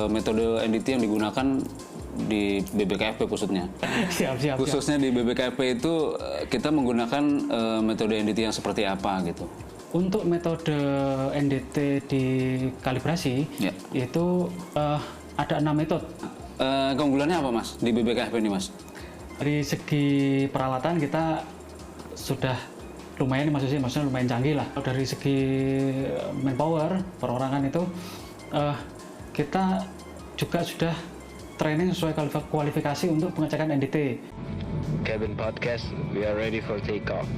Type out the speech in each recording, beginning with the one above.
metode NDT yang digunakan di BBKFP khususnya. Siap. Khususnya di BBKFP itu kita menggunakan metode NDT yang seperti apa gitu? Untuk metode NDT di kalibrasi itu ada 6 metode. Keunggulannya apa Mas di BBKFP ini Mas? Dari segi peralatan kita sudah lumayan maksudnya lumayan canggih lah. Dari segi manpower perorangan itu kita juga sudah training sesuai kualifikasi untuk pengecekan NDT. Cabin Podcast, we are ready for takeoff.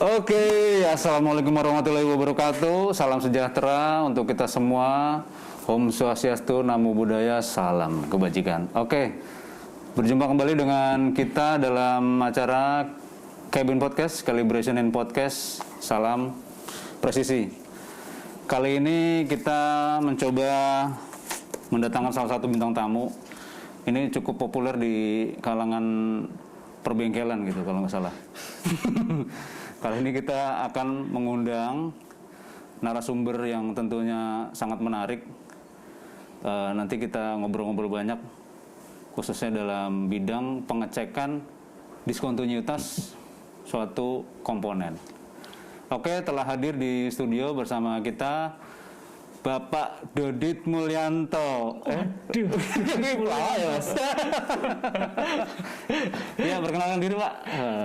Oke, assalamualaikum warahmatullahi wabarakatuh. Salam sejahtera untuk kita semua. Om Swastiastu, Namo Buddhaya, salam kebajikan. Oke, berjumpa kembali dengan kita dalam acara Cabin Podcast, Calibration and Podcast. Salam presisi. Kali ini kita mencoba mendatangkan salah satu bintang tamu. Ini cukup populer di kalangan perbengkelan gitu kalau nggak salah. Kali ini kita akan mengundang narasumber yang tentunya sangat menarik. Nanti kita ngobrol-ngobrol banyak, khususnya dalam bidang pengecekan diskontinuitas suatu komponen. Oke, telah hadir di studio bersama kita Bapak Dodit Mulyanto. Aduh, ya Mas. Ya, perkenalkan diri Pak.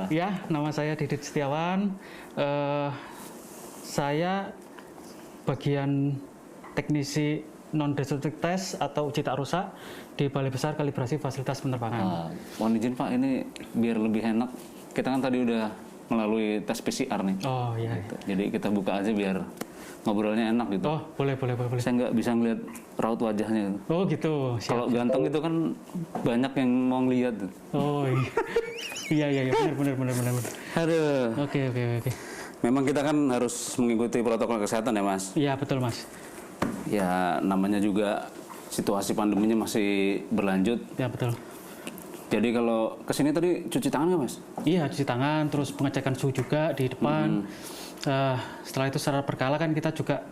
Ya, nama saya Didit Setiawan. Saya bagian teknisi non-destructive test atau uji tak rusak di Balai Besar Kalibrasi Fasilitas Penerbangan. Mohon izin Pak, ini biar lebih enak. Kita kan tadi udah melalui tes PCR nih. Oh iya. Gitu. Jadi kita buka aja biar ngobrolnya enak gitu. Oh boleh. Saya nggak bisa ngeliat raut wajahnya. Oh gitu. Kalau ganteng itu kan banyak yang mau ngeliat. Oh iya. Iya benar. Aduh. Oke. Memang kita kan harus mengikuti protokol kesehatan ya Mas. Iya betul Mas. Ya namanya juga situasi pandeminya masih berlanjut. Ya betul. Jadi kalau kesini tadi cuci tangan nggak Mas? Iya cuci tangan, terus pengecekan suhu juga di depan. Setelah itu secara berkala kan kita juga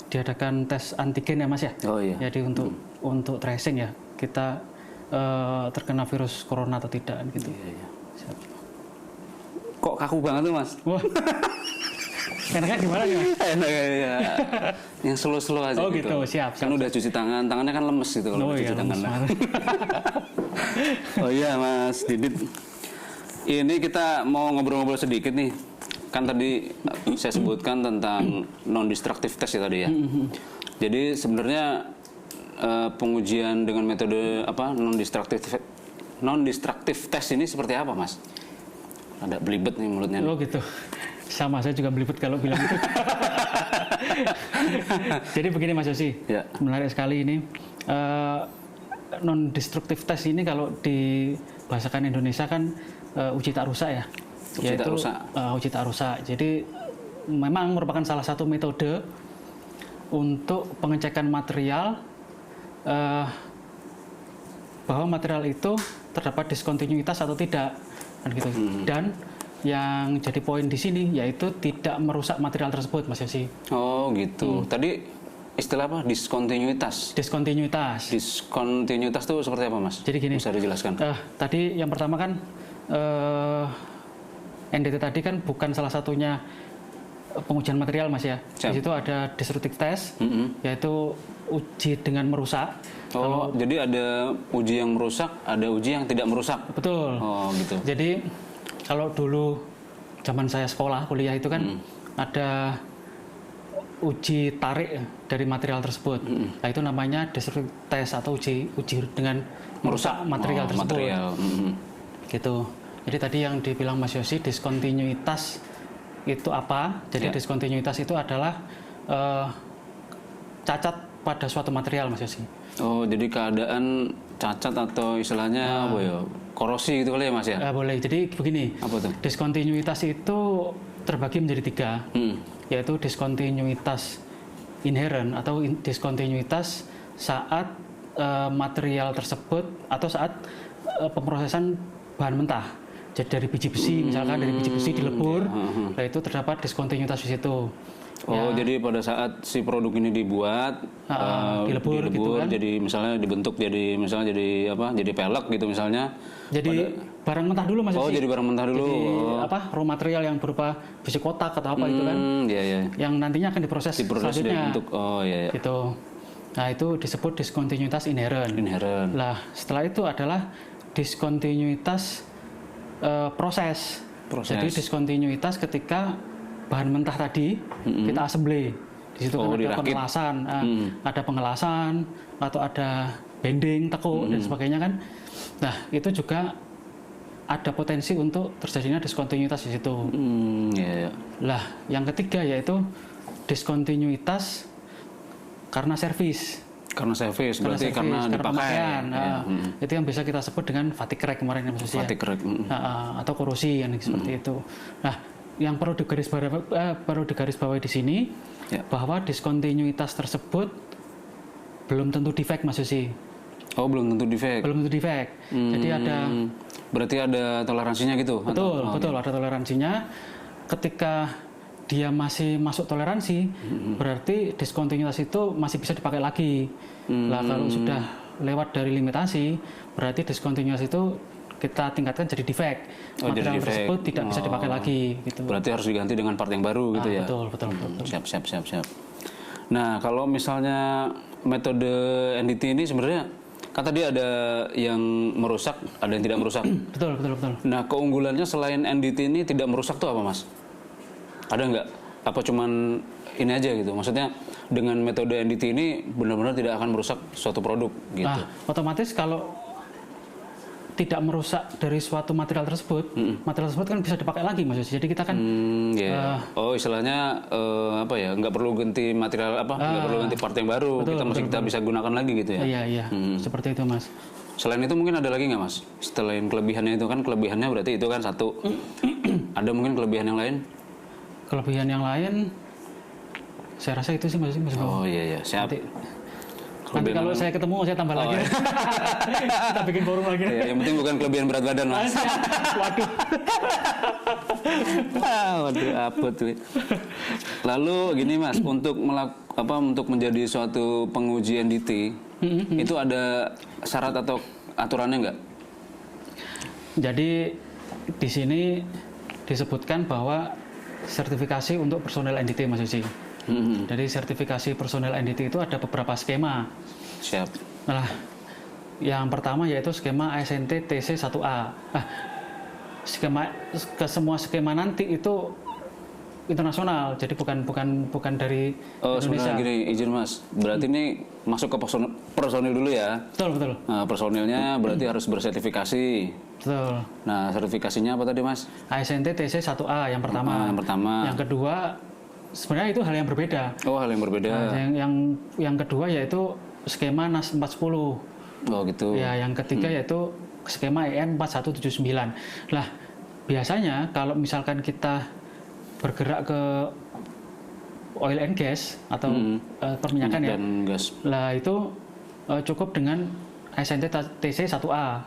diadakan tes antigen ya Mas ya. Oh iya. Jadi untuk tracing ya kita terkena virus corona atau tidak gitu. Iya. Kok kaku banget tuh Mas? Wah. Enaknya gimana nih Mas? Enak ya. Yang slow aja gitu. Oh gitu, siap. Kan udah cuci tangan, tangannya kan lemes gitu kalau cuci tangan. Oh iya Mas Didit. Ini kita mau ngobrol-ngobrol sedikit nih. Kan tadi saya sebutkan tentang non-destructive test ya tadi ya. Jadi sebenarnya pengujian dengan metode apa non-destructive test ini seperti apa Mas? Ada belibet nih mulutnya. Oh gitu. Sama, saya juga belibet kalau bilang itu. Jadi begini Mas Yosi, menarik sekali ini. Non-destructive test ini kalau dibahasakan Indonesia kan uji tak rusak ya. Uji tak rusak. Jadi memang merupakan salah satu metode untuk pengecekan material bahwa material itu terdapat diskontinuitas atau tidak, kan gitu. Dan yang jadi poin di sini yaitu tidak merusak material tersebut, Mas Yosi. Oh gitu. Tadi istilah apa? Diskontinuitas. Diskontinuitas itu seperti apa Mas? Jadi gini. Bisa dijelaskan? Tadi yang pertama kan NDT tadi kan bukan salah satunya pengujian material Mas ya. Di situ ada destructive test, yaitu uji dengan merusak. Oh, jadi ada uji yang merusak, ada uji yang tidak merusak. Betul. Oh gitu. Jadi kalau dulu zaman saya sekolah kuliah itu kan ada uji tarik dari material tersebut. Nah itu namanya destructive test atau uji dengan merusak material tersebut. Gitu. Jadi tadi yang dibilang Mas Yosi, diskontinuitas itu apa? Jadi diskontinuitas itu adalah cacat pada suatu material Mas Yosi. Oh, jadi keadaan cacat atau istilahnya apa ya? Korosi gitu kali ya Mas ya? Boleh. Jadi begini. Apa tuh? Diskontinuitas itu terbagi menjadi 3, yaitu diskontinuitas inherent atau diskontinuitas saat material tersebut atau saat pemrosesan bahan mentah. Jadi dari biji besi, misalkan dari biji besi dilebur, nah itu terdapat diskontinuitas di situ. Oh, jadi pada saat si produk ini dibuat, dilebur gitu kan. jadi misalnya dibentuk jadi misalnya jadi apa? Jadi pelek gitu misalnya. Jadi barang mentah dulu Mas. Oh, jadi barang mentah dulu. Jadi raw material yang berupa besi kotak atau apa itu kan. Iya, iya. Yang nantinya akan diproses selanjutnya. Dibentuk. Oh, iya, iya. Gitu. Nah, itu disebut diskontinuitas inherent. Inherent. Lah, setelah itu adalah diskontinuitas proses. Jadi diskontinuitas ketika bahan mentah tadi kita assembly. Di situ kan ada pengelasan, ada pengelasan atau ada bending, tekuk dan sebagainya kan. Nah, itu juga ada potensi untuk terjadinya diskontinuitas di situ. Iya. Lah, yang ketiga yaitu diskontinuitas karena servis. Karena servis, berarti karena dipakai. Itu yang bisa kita sebut dengan fatigue crack kemarin yang maksudnya. Fatigue crack. Atau korosi yang seperti itu. Nah, yang perlu digarisbawahi di sini bahwa diskontinuitas tersebut belum tentu defect Mas Susi. Oh, belum tentu defect. Belum tentu defect. Jadi berarti ada toleransinya gitu. Betul, ada toleransinya. Ketika dia masih masuk toleransi, berarti diskontinuitas itu masih bisa dipakai lagi. Lah kalau sudah lewat dari limitasi, berarti diskontinuitas itu kita tingkatkan jadi defect. Material tersebut tidak bisa dipakai lagi. Gitu. Berarti harus diganti dengan part yang baru gitu ya. Betul. Siap. Nah, kalau misalnya metode NDT ini sebenarnya kan tadi ada yang merusak, ada yang tidak merusak. Betul. Nah, keunggulannya selain NDT ini tidak merusak tuh apa, Mas? Ada nggak? Apa cuman ini aja gitu? Maksudnya dengan metode NDT ini benar-benar tidak akan merusak suatu produk gitu. Nah, otomatis kalau tidak merusak dari suatu material tersebut, material tersebut kan bisa dipakai lagi Mas. Jadi kita kan istilahnya apa ya? Nggak perlu ganti material nggak perlu ganti part yang baru. Kita bisa gunakan lagi gitu ya. Iya. Seperti itu Mas. Selain itu mungkin ada lagi nggak Mas? Selain kelebihannya itu kan kelebihannya berarti itu kan satu. Ada mungkin kelebihan yang lain? Kelebihan yang lain, saya rasa itu sih Mas. Oh iya, siap. Nanti kalau saya ketemu saya tambah lagi. Kita bikin forum lagi. Ya, yang penting bukan kelebihan berat badan Mas. Waduh. Waduh, apa tuh? Lalu gini Mas, untuk menjadi suatu penguji NDT, itu ada syarat atau aturannya nggak? Jadi di sini disebutkan bahwa sertifikasi untuk personel NDT Mas Susi. Jadi sertifikasi personel NDT itu ada beberapa skema. Siap. Nah, yang pertama yaitu skema ASNT TC1A. Semua skema nanti itu internasional, jadi bukan dari Indonesia. Gini, izin Mas. Berarti ini masuk ke personil dulu ya? Betul. Nah, personilnya berarti harus bersertifikasi. Betul. Nah, sertifikasinya apa tadi Mas? ASNT TC1A yang pertama. Yang kedua, sebenarnya itu hal yang berbeda. Oh, hal yang berbeda. Nah, yang kedua yaitu skema NAS 410. Oh, gitu. Ya, yang ketiga yaitu skema EN 4179. Lah, biasanya kalau misalkan kita bergerak ke oil and gas atau perminyakan ya. Dan gas. Lah itu cukup dengan ASNT TC1A.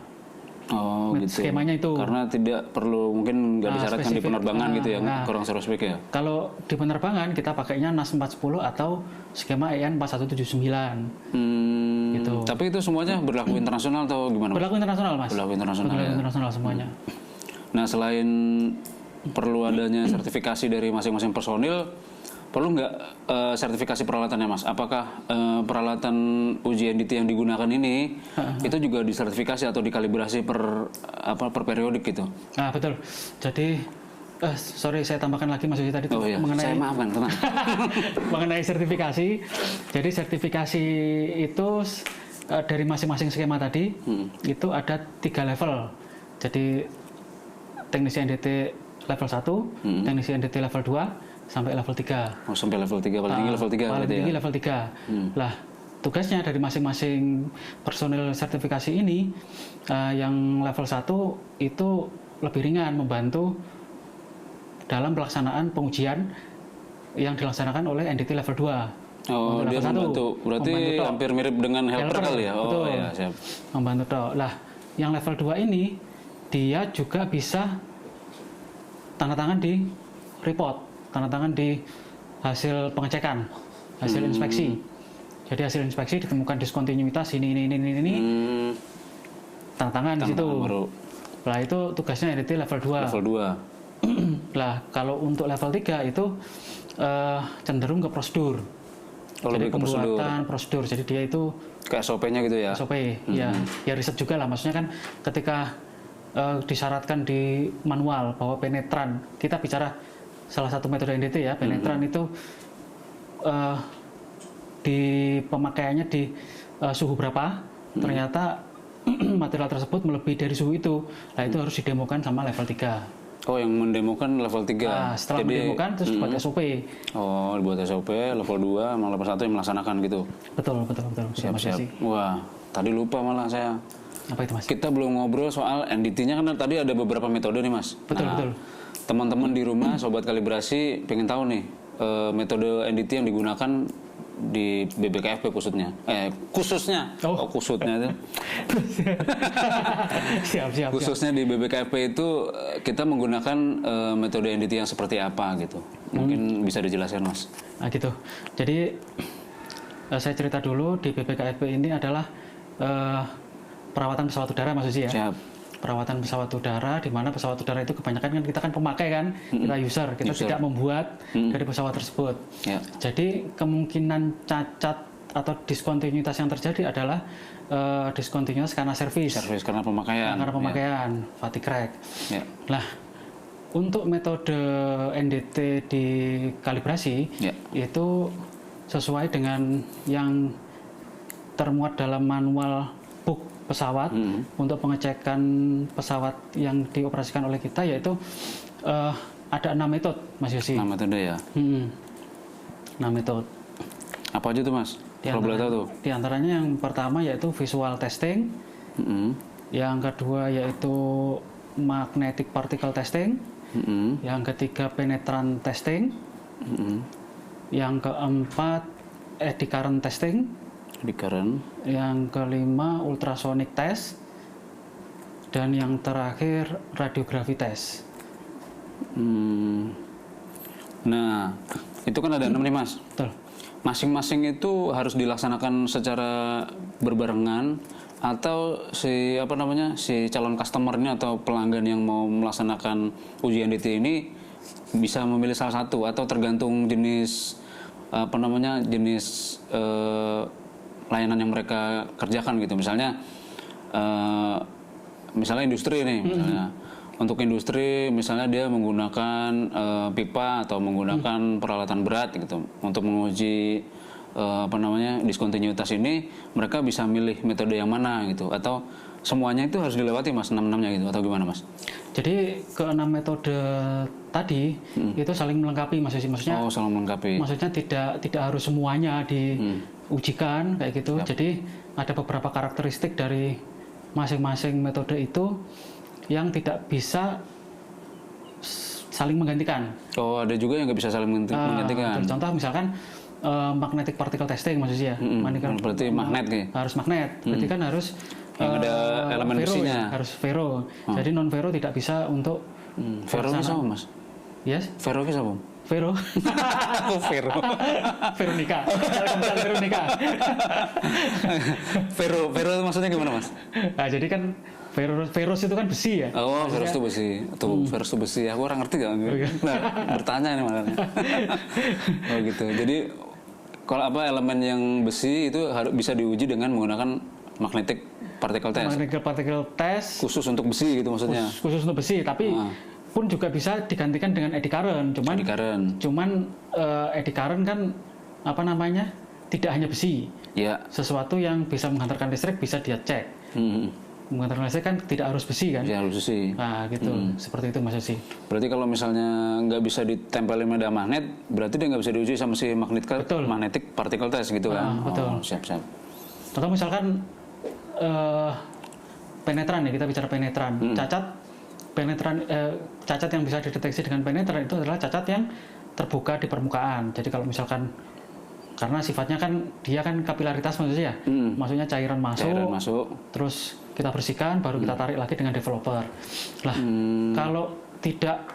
Oh, gitu. Skemanya itu. Karena tidak perlu, mungkin nggak disyaratkan di penerbangan gitu ya, kurang spesifik ya. Kalau di penerbangan kita pakainya NAS 410 atau skema EN 4179. Gitu. Tapi itu semuanya berlaku internasional atau gimana? Berlaku internasional Mas. Berlaku internasional Semuanya. Nah, selain perlu adanya sertifikasi dari masing-masing personil, perlu nggak sertifikasi peralatannya Mas? Apakah peralatan uji NDT yang digunakan ini itu juga disertifikasi atau dikalibrasi per periodik gitu? Betul. Jadi sorry saya tambahkan lagi Mas Yusi tadi mengenai saya maafkan, tenang. Mengenai sertifikasi. Jadi sertifikasi itu dari masing-masing skema tadi itu ada 3 level. Jadi teknisi NDT level 1, teknisi NDT level 2 sampai level 3. Oh, sampai level 3, paling tinggi level 3 paling tinggi level 3. Lah, tugasnya dari masing-masing personil sertifikasi ini yang level 1 itu lebih ringan, membantu dalam pelaksanaan pengujian yang dilaksanakan oleh NDT level 2. Oh, dia membantu. Berarti hampir mirip dengan helper kali ya? Oh, iya, siap. Membantu toh. Lah, yang level 2 ini dia juga bisa tanda tangan di report, tanda tangan di hasil pengecekan, hasil inspeksi. Jadi hasil inspeksi ditemukan diskontinuitas ini, tanda tangan di situ. Baru Lah itu tugasnya NDT level 2. level 2. Lah kalau untuk level 3 itu cenderung ke prosedur. Oh, Jadi lebih ke prosedur. pembuatan prosedur. Jadi dia itu Kayak SOP-nya gitu ya. SOP, ya riset juga lah. Maksudnya kan ketika disyaratkan di manual bahwa penetran, kita bicara salah satu metode NDT ya, penetran itu di pemakaiannya di suhu berapa, ternyata material tersebut melebihi dari suhu itu. Nah itu harus didemokan sama level 3. Oh, yang mendemokan level 3. Nah, setelah mendemokan terus buat SOP. Oh, dibuat SOP level 2, sama level 1 yang melaksanakan gitu. Betul. Siap. Mas Yosi. Wah, tadi lupa malah saya. Apa itu Mas? Kita belum ngobrol soal NDT-nya, kan tadi ada beberapa metode nih Mas. Betul. Teman-teman di rumah, sobat kalibrasi, pengen tahu nih metode NDT yang digunakan di BBKFP khususnya. Khususnya. Oh. Khususnya itu. Siap. Khususnya di BBKFP itu kita menggunakan metode NDT yang seperti apa gitu. Mungkin bisa dijelaskan Mas. Nah gitu. Jadi saya cerita dulu di BBKFP ini adalah perawatan pesawat udara Mas Yosi ya. Siap. Perawatan pesawat udara, di mana pesawat udara itu kebanyakan kan kita kan pemakai kan, kita user, kita tidak membuat dari pesawat tersebut. Ya. Jadi kemungkinan cacat atau diskontinuitas yang terjadi adalah diskontinuitas karena servis, Karena pemakaian. karena pemakaian, fatigue crack. Ya. Nah, untuk metode NDT di kalibrasi Ya. itu sesuai dengan yang termuat dalam manual book pesawat untuk pengecekan pesawat yang dioperasikan oleh kita, yaitu ada 6 metode Mas Yosi. 6 metode ya. 6 metode. Apa aja tuh Mas? Kalau boleh tahu tuh. Di antaranya yang pertama yaitu visual testing, yang kedua yaitu magnetic particle testing, yang ketiga penetran testing, yang keempat eddy current testing, Di current. yang kelima ultrasonic test, dan yang terakhir radiografi test. Nah, itu kan ada 6 nih Mas. Betul. Masing-masing itu harus dilaksanakan secara berbarengan, atau si calon customernya atau pelanggan yang mau melaksanakan uji NDT ini bisa memilih salah satu, atau tergantung jenis jenis layanan yang mereka kerjakan gitu. Misalnya industri nih, misalnya untuk industri misalnya dia menggunakan pipa atau menggunakan peralatan berat gitu untuk menguji diskontinuitas ini, mereka bisa milih metode yang mana gitu, atau semuanya itu harus dilewati Mas, 6-6-nya gitu, atau gimana Mas? Jadi ke-6 metode tadi itu saling melengkapi Mas Yosi. Maksudnya saling melengkapi. Maksudnya tidak harus semuanya diujikan kayak gitu. Jadi ada beberapa karakteristik dari masing-masing metode itu yang tidak bisa saling menggantikan. Oh, ada juga yang nggak bisa saling menggantikan. Contoh misalkan magnetic particle testing maksudnya. Berarti magnet nih. Harus magnet. Berarti kan harus yang ada elemen ferro, besinya. ya, harus ferro. Jadi non ferro tidak bisa untuk Ferro itu apa Mas? Yes? Ferro itu apa? Vero. Vero. Veronica. Veronica. Vero maksudnya gimana Mas? Nah, jadi kan ferrous itu kan besi ya. Oh, ferrous itu besi. Tuh, ferrous itu besi. Aku orang ngerti kan? Nah, bertanya nih makanya. Oh gitu. Jadi kalau elemen yang besi itu harus bisa diuji dengan menggunakan magnetic particle test. Magnetic particle test Khusus untuk besi gitu maksudnya. khusus untuk besi, tapi pun juga bisa digantikan dengan eddy current. Cuman eddy current kan tidak hanya besi. Ya. Sesuatu yang bisa menghantarkan listrik bisa dia cek. Menghantarkan listrik kan tidak harus besi kan? Ya, harus besi. Nah gitu, seperti itu Mas Yosi. Berarti kalau misalnya nggak bisa ditempelin pada magnet, berarti dia nggak bisa diuji sama si magnetic particle test gitu kan? Betul. Siap. Atau misalkan penetran ya, kita bicara penetran. Cacat yang bisa dideteksi dengan penetran itu adalah cacat yang terbuka di permukaan. Jadi kalau misalkan, karena sifatnya kan dia kan kapilaritas maksudnya ya, maksudnya cairan masuk, terus kita bersihkan, baru kita tarik lagi dengan developer. Lah, kalau tidak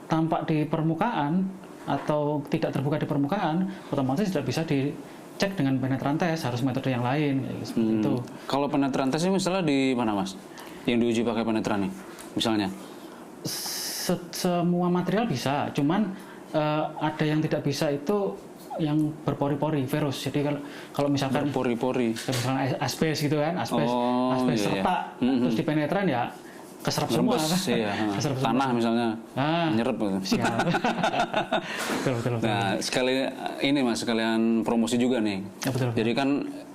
tampak di permukaan, atau tidak terbuka di permukaan, otomatis tidak bisa dicek dengan penetran tes, harus metode yang lain seperti itu. Kalau penetran tesnya misalnya di mana Mas? Yang diuji pakai penetran nih, misalnya? Semua material bisa, cuman ada yang tidak bisa itu yang berpori-pori, virus. Jadi kalau misalkan Berpori-pori. misalkan asbes gitu kan, asbes retak, terus di penetran ya keserap semua kan. Iya. Keserap Tanah misalnya, nyerep gitu. Siap. betul. Nah, ini Mas, sekalian promosi juga nih. Ya, betul. Jadi kan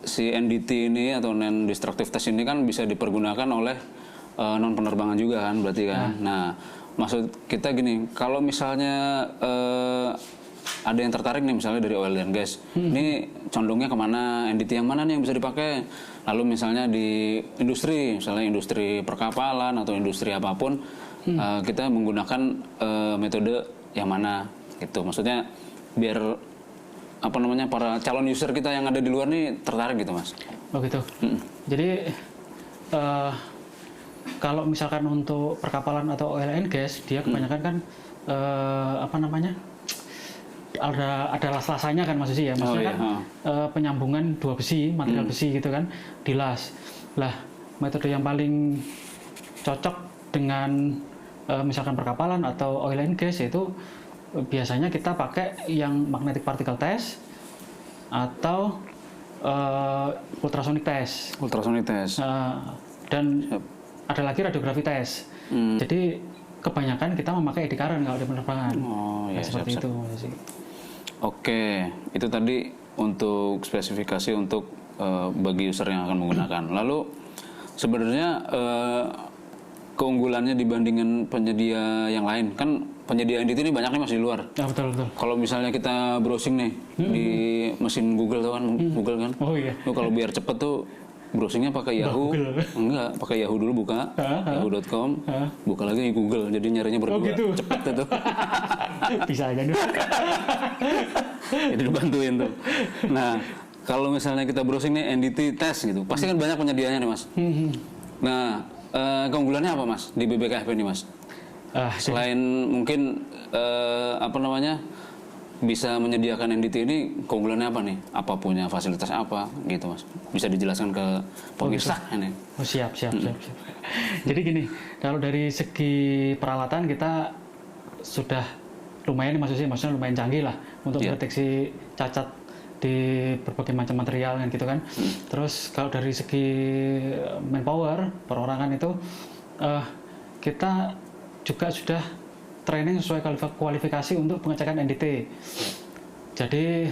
si NDT ini atau non-destructive test ini kan bisa dipergunakan oleh non penerbangan juga kan, berarti kan. Nah, maksud kita gini, kalau misalnya ada yang tertarik nih misalnya dari oil and gas, ini condongnya kemana, NDT yang mana nih yang bisa dipakai? Lalu misalnya di industri, misalnya industri perkapalan atau industri apapun, kita menggunakan metode yang mana gitu. Maksudnya biar para calon user kita yang ada di luar nih tertarik gitu Mas. Oh gitu. Jadi kalau misalkan untuk perkapalan atau oil and gas, dia kebanyakan kan ada las-lasannya kan Mas Susi ya, maksudnya penyambungan dua besi, material besi gitu kan, dilas. Lah, metode yang paling cocok dengan misalkan perkapalan atau oil and gas itu biasanya kita pakai yang magnetic particle test atau ultrasonic test. Ultrasonic test. Dan ada lagi radiografi test. Jadi kebanyakan kita memakai eddy current kalau di penerbangan. Seperti itu sih. Oke, itu tadi untuk spesifikasi untuk bagi user yang akan menggunakan. Lalu sebenarnya keunggulannya dibandingkan penyedia yang lain, kan penyedia NDT ini banyak nih Mas di luar. Ya, betul. Kalau misalnya kita browsing nih di mesin Google tuh kan, Google kan. Oh iya. Tuh kalau biar cepet tuh browsingnya pakai Yahoo, enggak pakai Yahoo dulu buka, yahoo.com, buka lagi Google, jadi nyarinya berdua, gitu. cepet itu. Bisa aja dulu. Jadi dibantuin tuh. Nah, kalau misalnya kita browsing nih NDT test gitu, pasti kan banyak penyediaannya nih Mas. Nah, keunggulannya apa Mas di BBKFP ini Mas? Selain mungkin bisa menyediakan NDT ini, keunggulannya apa nih? Apa punya fasilitas apa gitu Mas? Bisa dijelaskan ke pemirsa ini. Oh, siap. Jadi gini, kalau dari segi peralatan kita sudah lumayan maksudnya lumayan canggih lah untuk mendeteksi cacat di berbagai macam material kan gitu kan. Terus kalau dari segi manpower, perorangan itu kita juga sudah training sesuai kualifikasi untuk pengecekan NDT. Jadi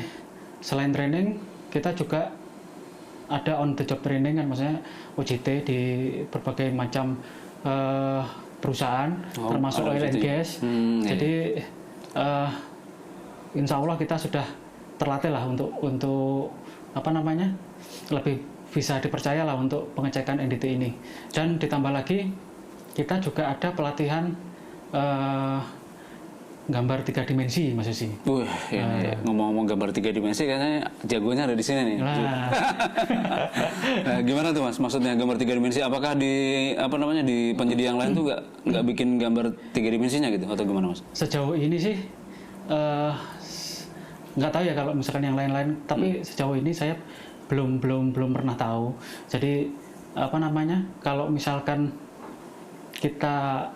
selain training, kita juga ada on the job training kan, maksudnya OJT di berbagai macam perusahaan, termasuk oil and gas. Jadi insya Allah kita sudah terlatih lah untuk lebih bisa dipercaya lah untuk pengecekan NDT ini. Dan ditambah lagi kita juga ada pelatihan gambar 3 dimensi Mas Susi. Ngomong-ngomong gambar 3 dimensi kayaknya jagonya ada di sini nih. Nah, gimana tuh Mas? Maksudnya gambar 3 dimensi apakah di di penyedia yang lain tuh nggak bikin gambar 3 dimensinya gitu atau gimana Mas? Sejauh ini sih nggak tahu ya kalau misalkan yang lain-lain, tapi sejauh ini saya belum pernah tahu. Jadi kalau misalkan kita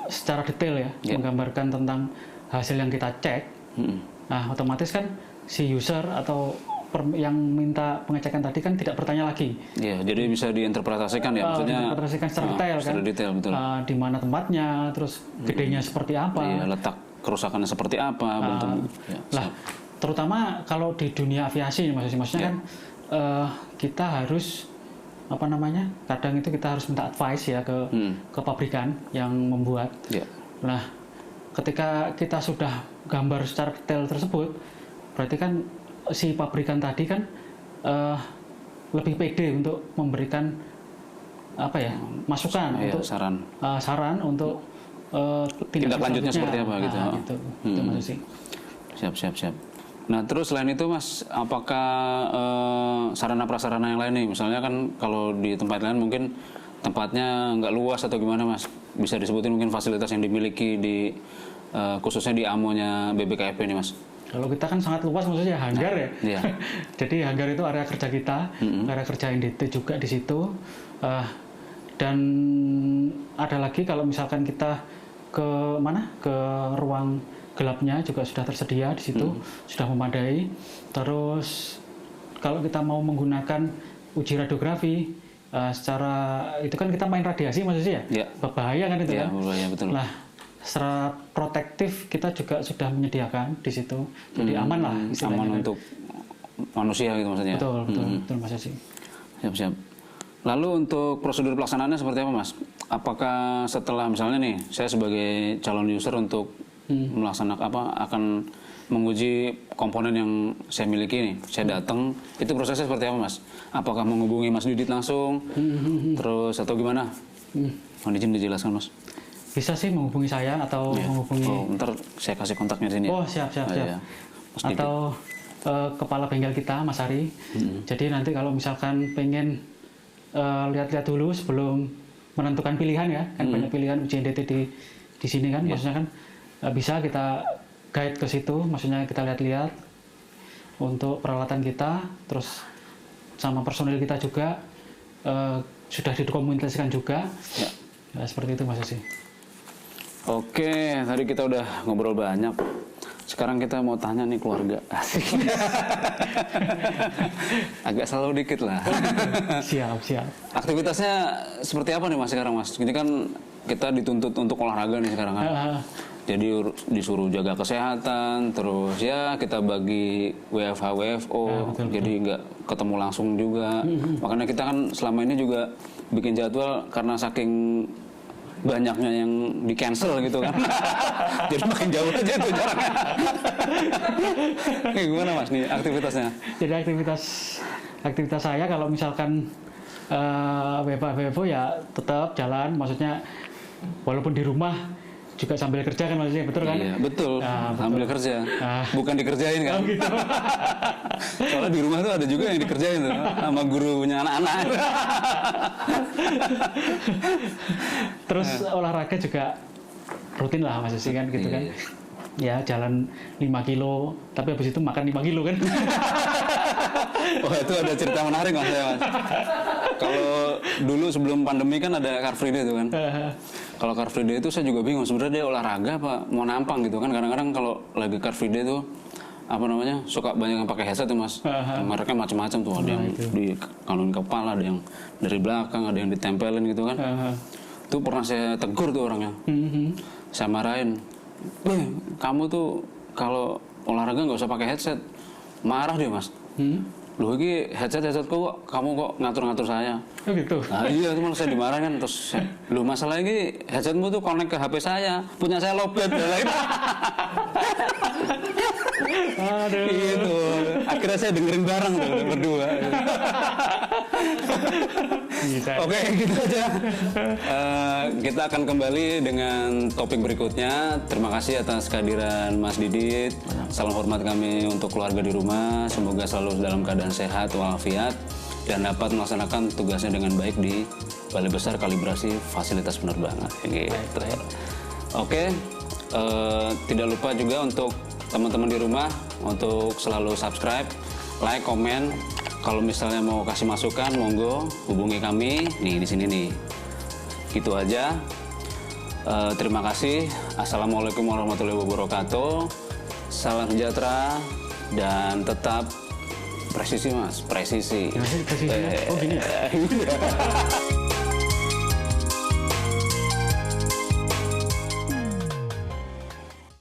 secara detail ya menggambarkan tentang hasil yang kita cek, nah otomatis kan si user atau yang minta pengecekan tadi kan tidak bertanya lagi. Iya, jadi bisa diinterpretasikan ya, maksudnya. Diinterpretasikan secara detail kan. Secara detail, betul. Di mana tempatnya, terus gedenya seperti apa. Iya, letak kerusakannya seperti apa, bentuk. Terutama kalau di dunia aviasi maksudnya kan kita harus kadang itu kita harus minta advice ya ke pabrikan yang membuat. Nah, ketika kita sudah gambar secara detail tersebut, berarti kan si pabrikan tadi kan lebih pede untuk memberikan masukan untuk saran untuk tindak lanjutnya seperti apa gitu. Itu maksud sih. Siap. Nah, terus selain itu Mas, apakah sarana prasarana yang lain nih, misalnya kan kalau di tempat lain mungkin tempatnya nggak luas atau gimana Mas, bisa disebutin mungkin fasilitas yang dimiliki di khususnya di AMO-nya BBKFP ini Mas? Kalau kita kan sangat luas maksudnya hanggar ya. Iya. Jadi hanggar itu area kerja kita, area kerja NDT juga di situ. Dan ada lagi kalau misalkan kita ke mana? Ke ruang gelapnya juga sudah tersedia di situ, sudah memadai. Terus kalau kita mau menggunakan uji radiografi secara itu kan kita main radiasi maksudnya ya. Iya. Berbahaya kan itu Iya, kan? berbahaya betul. Nah, secara protektif kita juga sudah menyediakan di situ, jadi aman lah istilahnya. Aman untuk manusia gitu maksudnya. Betul Mas Haji. Siap. Lalu untuk prosedur pelaksanaannya seperti apa Mas? Apakah setelah misalnya nih saya sebagai calon user untuk melaksanakan akan menguji komponen yang saya miliki nih, saya datang, itu prosesnya seperti apa Mas? Apakah menghubungi Mas Didit langsung, terus atau gimana? Mohon izin dijelaskan Mas. Bisa sih menghubungi saya atau menghubungi. Oh, ntar saya kasih kontaknya di sini. Oh siap. Iya. Mas Didit. Atau kepala bengkel kita Mas Ari. Jadi nanti kalau misalkan pengen lihat-lihat dulu sebelum menentukan pilihan ya, kan banyak pilihan uji NDT di sini kan, maksudnya kan bisa kita guide ke situ, maksudnya kita lihat-lihat untuk peralatan kita, terus sama personil kita juga sudah dikomunikasikan juga. Ya, seperti itu Mas Haji. Oke, tadi kita udah ngobrol banyak. Sekarang kita mau tanya nih keluarga. Asik. Agak selalu dikit lah. Siap. Aktivitasnya seperti apa nih Mas sekarang Mas? Ini kan kita dituntut untuk olahraga nih sekarang kan. Jadi disuruh jaga kesehatan, terus ya kita bagi WFH WFO, jadi nggak ketemu langsung juga. Makanya kita kan selama ini juga bikin jadwal karena saking banyaknya yang di cancel gitu kan. Jadi makin jauh aja itu jaraknya. Gimana Mas nih aktivitasnya? Jadi aktivitas saya kalau misalkan WFO ya tetap jalan, maksudnya walaupun di rumah juga sambil kerja kan maksudnya, betul kan? Iya, betul. Sambil kerja. Bukan dikerjain kan? Oh, gitu. Soalnya di rumah tuh ada juga yang dikerjain tuh sama gurunya anak-anak. Terus olahraga juga rutin lah Mas Haji kan gitu kan. Ya jalan 5 kilo, tapi habis itu makan 5 kilo kan. Oh itu ada cerita menarik Mas. Kalau dulu sebelum pandemi kan ada Car Free Day itu kan. Kalau Car Free Day itu saya juga bingung sebenarnya dia olahraga apa mau nampang gitu kan. Kadang-kadang kalau lagi Car Free Day itu apa namanya suka banyak yang pakai headset tuh Mas. Mereknya macam-macam tuh, ada yang di kalung kepala, ada yang dari belakang, ada yang ditempelin gitu kan. Itu pernah saya tegur tuh orangnya. Saya marahin. Kamu tuh kalau olahraga nggak usah pakai headset. Marah dia Mas. Loh ini headset kok kamu kok ngatur-ngatur saya. Oh gitu. Nah iya itu malah saya dimarahin kan. Terus loh masalah ini headsetmu tuh connect ke HP saya, punya saya lowbat dan lain. Aduh. Gitu. Akhirnya saya dengerin bareng tuh berdua. Oke, gitu aja. Kita akan kembali dengan topik berikutnya. Terima kasih atas kehadiran Mas Didit. Salam hormat kami untuk keluarga di rumah. Semoga selalu dalam keadaan sehat walafiat dan dapat melaksanakan tugasnya dengan baik di Balai Besar Kalibrasi Fasilitas Penerbangan. Gitu. Oke, tidak lupa juga untuk teman-teman di rumah untuk selalu subscribe, like, komen. Kalau misalnya mau kasih masukan, monggo hubungi kami nih di sini nih. Gitu aja. Terima kasih. Assalamualaikum warahmatullahi wabarakatuh. Salam sejahtera dan tetap presisi Mas, presisi. Oh gini.